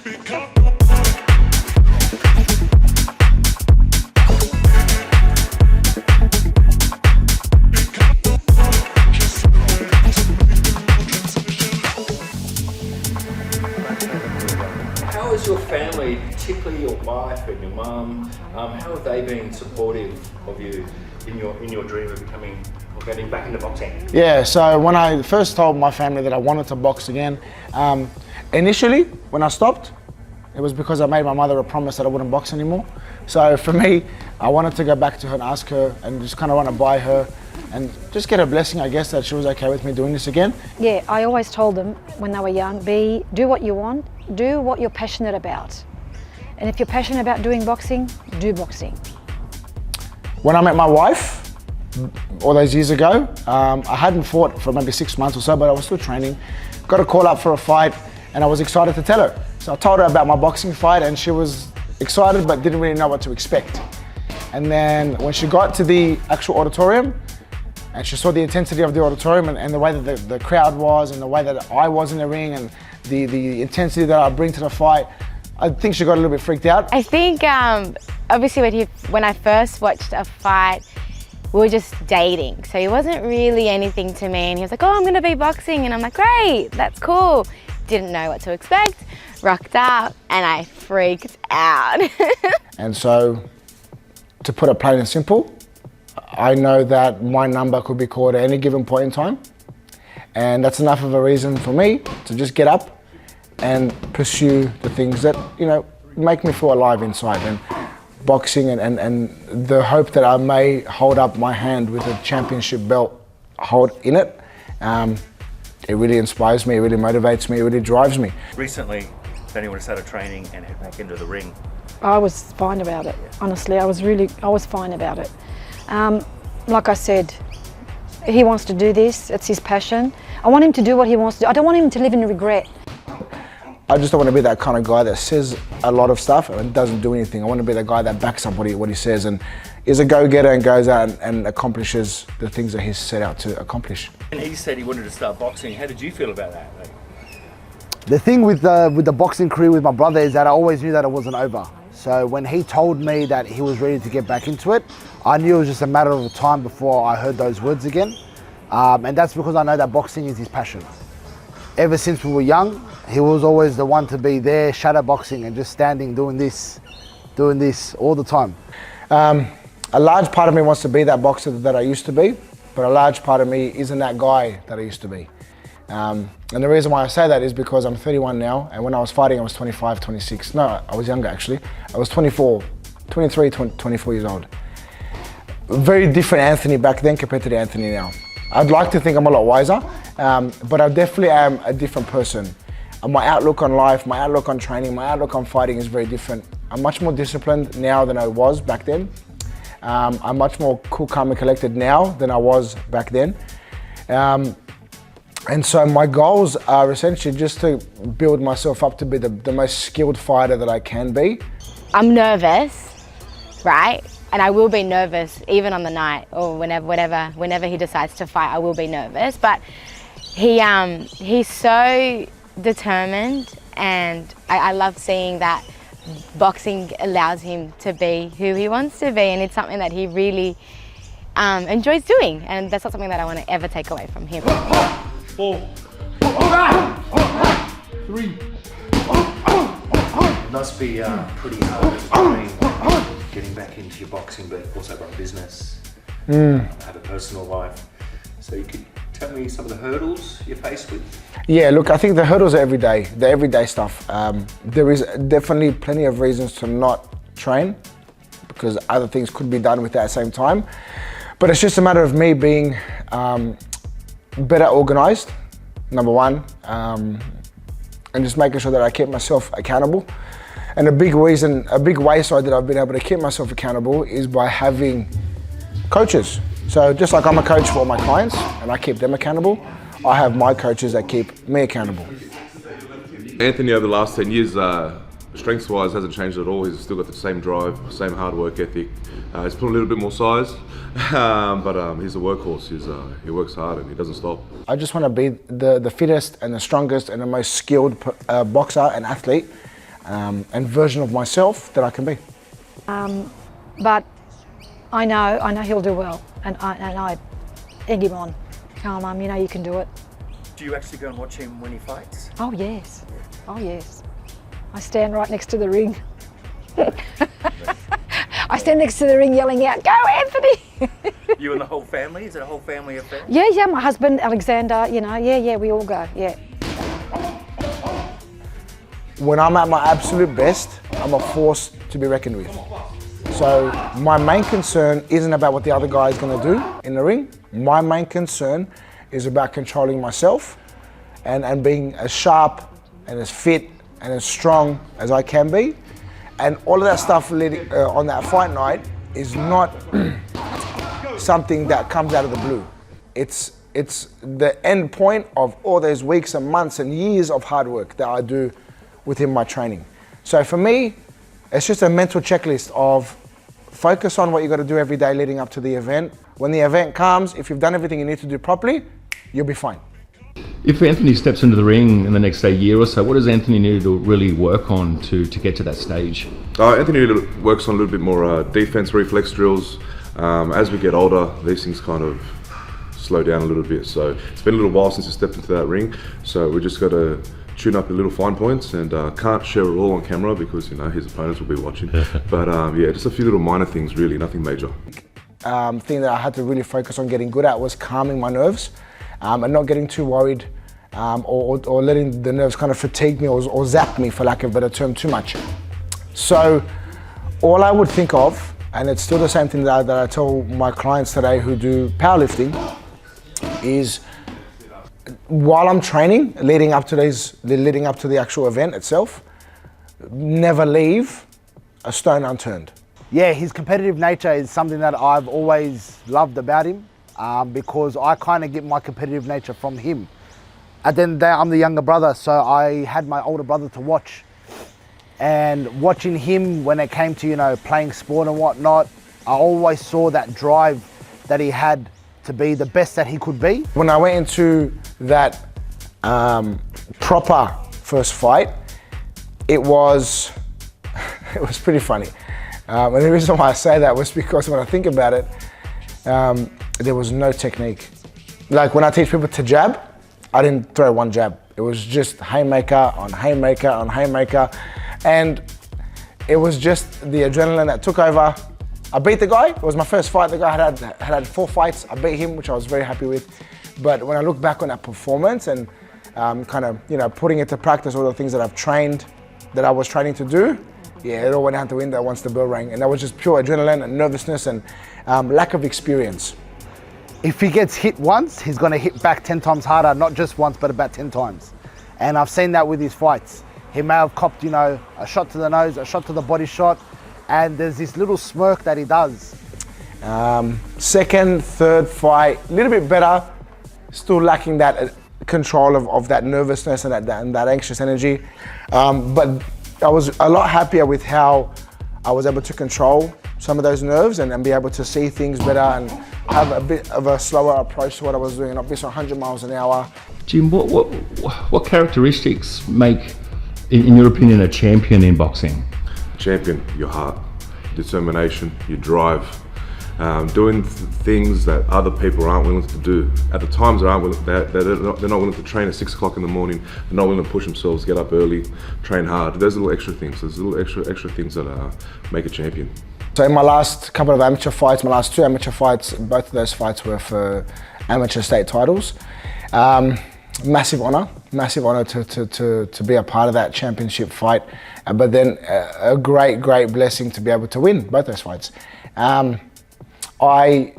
How is your family, particularly your wife and your mum, how have they been supportive of you in your dream of getting back into boxing? Yeah, so when I first told my family that I wanted to box again, initially when I stopped, it was because I made my mother a promise that I wouldn't box anymore. So for me, I wanted to go back to her and ask her and just kind of want to buy her and just get a blessing, I guess, that she was okay with me doing this again. Yeah, I always told them when they were young, do what you want, do what you're passionate about. And if you're passionate about doing boxing, do boxing. When I met my wife, all those years ago, I hadn't fought for maybe 6 months or so, but I was still training. Got a call up for a fight and I was excited to tell her. So I told her about my boxing fight and she was excited but didn't really know what to expect. And then when she got to the actual auditorium and she saw the intensity of the auditorium and the way that the crowd was and the way that I was in the ring and the intensity that I bring to the fight, I think she got a little bit freaked out. I think obviously when I first watched a fight, we were just dating. So he wasn't really anything to me and he was like, oh, I'm gonna be boxing. And I'm like, great, that's cool. Didn't know what to expect, rocked up and I freaked out. And so, to put it plain and simple, I know that my number could be called at any given point in time. And that's enough of a reason for me to just get up and pursue the things that, you know, make me feel alive inside. And boxing and the hope that I may hold up my hand with a championship belt hold in it, it really inspires me, it really motivates me, it really drives me. Recently, Danny would have started training and head back into the ring. I was fine about it, honestly. I was fine about it. Like I said, he wants to do this, it's his passion. I want him to do what he wants to do. I don't want him to live in regret. I just don't want to be that kind of guy that says a lot of stuff and doesn't do anything. I want to be the guy that backs up what he says and is a go-getter and goes out and accomplishes the things that he's set out to accomplish. And he said he wanted to start boxing. How did you feel about that? The thing with the boxing career with my brother is that I always knew that it wasn't over. So when he told me that he was ready to get back into it, I knew it was just a matter of time before I heard those words again. And that's because I know that boxing is his passion. Ever since we were young, he was always the one to be there, shadow boxing and just standing, doing this all the time. A large part of me wants to be that boxer that I used to be, but a large part of me isn't that guy that I used to be. And the reason why I say that is because I'm 31 now, and when I was fighting I was 25, 26. No, I was younger actually. I was 24, 23, 24 years old. Very different Anthony back then compared to the Anthony now. I'd like to think I'm a lot wiser, but I definitely am a different person. My outlook on life, my outlook on training, my outlook on fighting is very different. I'm much more disciplined now than I was back then. I'm much more cool, calm and collected now than I was back then. And so my goals are essentially just to build myself up to be the most skilled fighter that I can be. I'm nervous, right? And I will be nervous even on the night or whenever he decides to fight, I will be nervous. But he's so determined and I love seeing that boxing allows him to be who he wants to be, and it's something that he really enjoys doing, and that's not something that I want to ever take away from him. 4, 3. Must be pretty hard to train, getting back into your boxing, but also run a business, have a personal life. So you could tell me some of the hurdles you're faced with? Yeah, look, I think the hurdles are everyday, the everyday stuff. There is definitely plenty of reasons to not train because other things could be done with that at the same time. But it's just a matter of me being better organized, number one, and just making sure that I keep myself accountable. And a big way that I've been able to keep myself accountable is by having coaches. So just like I'm a coach for all my clients and I keep them accountable, I have my coaches that keep me accountable. Anthony over the last 10 years, strengths-wise hasn't changed at all. He's still got the same drive, same hard work ethic. He's put a little bit more size, but he's a workhorse. He works hard and he doesn't stop. I just want to be the fittest and the strongest and the most skilled boxer and athlete and version of myself that I can be. But I know he'll do well, and I egg him on. Come on, you know you can do it. Do you actually go and watch him when he fights? Oh yes, oh yes. I stand right next to the ring. I stand next to the ring yelling out, "Go Anthony!" You and the whole family? Is it a whole family affair? Yeah, my husband, Alexander, you know, yeah, we all go, yeah. When I'm at my absolute best, I'm a force to be reckoned with. So my main concern isn't about what the other guy is going to do in the ring. My main concern is about controlling myself and being as sharp and as fit and as strong as I can be. And all of that stuff on that fight night is not something that comes out of the blue. It's the end point of all those weeks and months and years of hard work that I do within my training. So for me, it's just a mental checklist of focus on what you got to do every day leading up to the event. When the event comes, if you've done everything you need to do properly, you'll be fine. If Anthony steps into the ring in the next year or so, what does Anthony need to really work on to get to that stage? Anthony works on a little bit more defense, reflex drills. As we get older, these things kind of slow down a little bit. So it's been a little while since he stepped into that ring. So we just got to tune up the little fine points, and can't share it all on camera because his opponents will be watching. But yeah, just a few little minor things, really, nothing major. Thing that I had to really focus on getting good at was calming my nerves and not getting too worried or letting the nerves kind of fatigue me or zap me, for lack of a better term, too much. So all I would think of, and it's still the same thing that I tell my clients today who do powerlifting, is while I'm training, leading up to the actual event itself, never leave a stone unturned. Yeah, his competitive nature is something that I've always loved about him because I kind of get my competitive nature from him. At the end of the day, I'm the younger brother, so I had my older brother to watch. And watching him when it came to, playing sport and whatnot, I always saw that drive that he had to be the best that he could be. When I went into that proper first fight, it was pretty funny. And the reason why I say that was because when I think about it, there was no technique. Like when I teach people to jab, I didn't throw one jab. It was just haymaker on haymaker on haymaker. And it was just the adrenaline that took over. I beat the guy. It was my first fight. The guy had 4 fights. I beat him, which I was very happy with. But when I look back on that performance and kind of, putting into practice all the things that I was training to do, yeah, it all went out the window once the bell rang. And that was just pure adrenaline and nervousness and lack of experience. If he gets hit once, he's going to hit back 10 times harder, not just once, but about 10 times. And I've seen that with his fights. He may have copped, a shot to the nose, a shot to the body shot, and there's this little smirk that he does. Second, third fight, a little bit better, still lacking that control of that nervousness and that anxious energy. But I was a lot happier with how I was able to control some of those nerves and be able to see things better and have a bit of a slower approach to what I was doing, not be so 100 miles an hour. Jim, what characteristics make, in your opinion, a champion in boxing? Champion, your heart, determination, your drive, doing things that other people aren't willing to do. At the times they're not willing to train at 6 o'clock in the morning. They're not willing to push themselves, get up early, train hard. There's little extra things. There's little extra things that make a champion. So in my last couple of amateur fights, my last 2 amateur fights, both of those fights were for amateur state titles. Massive honour to be a part of that championship fight, but then a great blessing to be able to win both those fights. I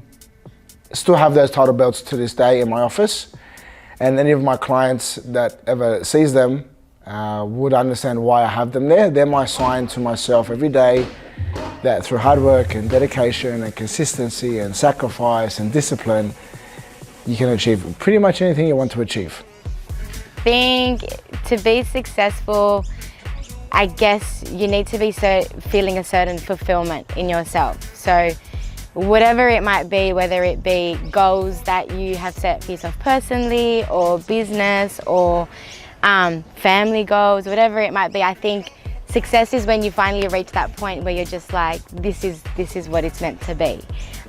still have those title belts to this day in my office, and any of my clients that ever sees them would understand why I have them there. They're my sign to myself every day that through hard work and dedication and consistency and sacrifice and discipline, you can achieve pretty much anything you want to achieve. I think to be successful, I guess you need to be feeling a certain fulfillment in yourself. So whatever it might be, whether it be goals that you have set for yourself personally or business or family goals, whatever it might be, I think success is when you finally reach that point where you're just like, this is what it's meant to be.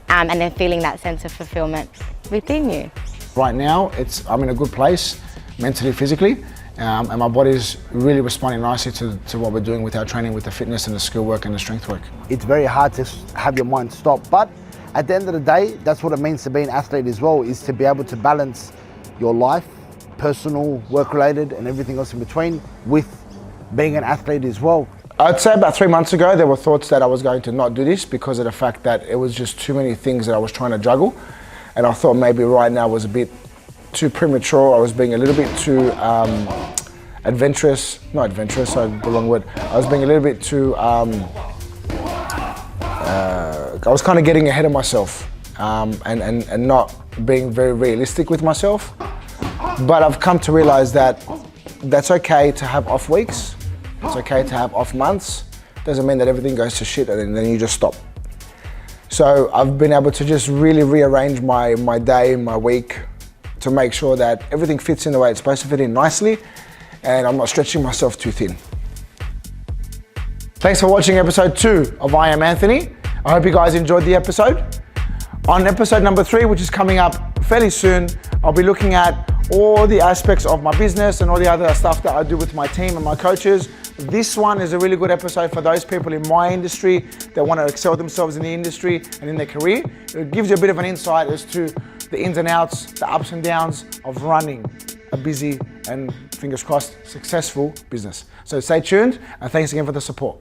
And then feeling that sense of fulfillment within you. Right now, I'm in a good place, mentally, physically, and my body's really responding nicely to what we're doing with our training, with the fitness and the skill work and the strength work. It's very hard to have your mind stop, but at the end of the day, that's what it means to be an athlete as well, is to be able to balance your life, personal, work-related, and everything else in between, with being an athlete as well. I'd say about 3 months ago, there were thoughts that I was going to not do this because of the fact that it was just too many things that I was trying to juggle. And I thought maybe right now was a bit too premature. I was being a little bit too adventurous. Not adventurous, sorry, the wrong word. I was being a little bit too, I was kind of getting ahead of myself and not being very realistic with myself. But I've come to realize that that's okay to have off weeks. It's okay to have off months. Doesn't mean that everything goes to shit and then you just stop. So I've been able to just really rearrange my day, my week, to make sure that everything fits in the way it's supposed to fit in nicely, and I'm not stretching myself too thin. Thanks for watching episode 2 of I Am Anthony. I hope you guys enjoyed the episode. On episode number 3, which is coming up fairly soon, I'll be looking at all the aspects of my business and all the other stuff that I do with my team and my coaches. This one is a really good episode for those people in my industry that want to excel themselves in the industry and in their career. It gives you a bit of an insight as to the ins and outs, the ups and downs of running a busy and, fingers crossed, successful business. So stay tuned, and thanks again for the support.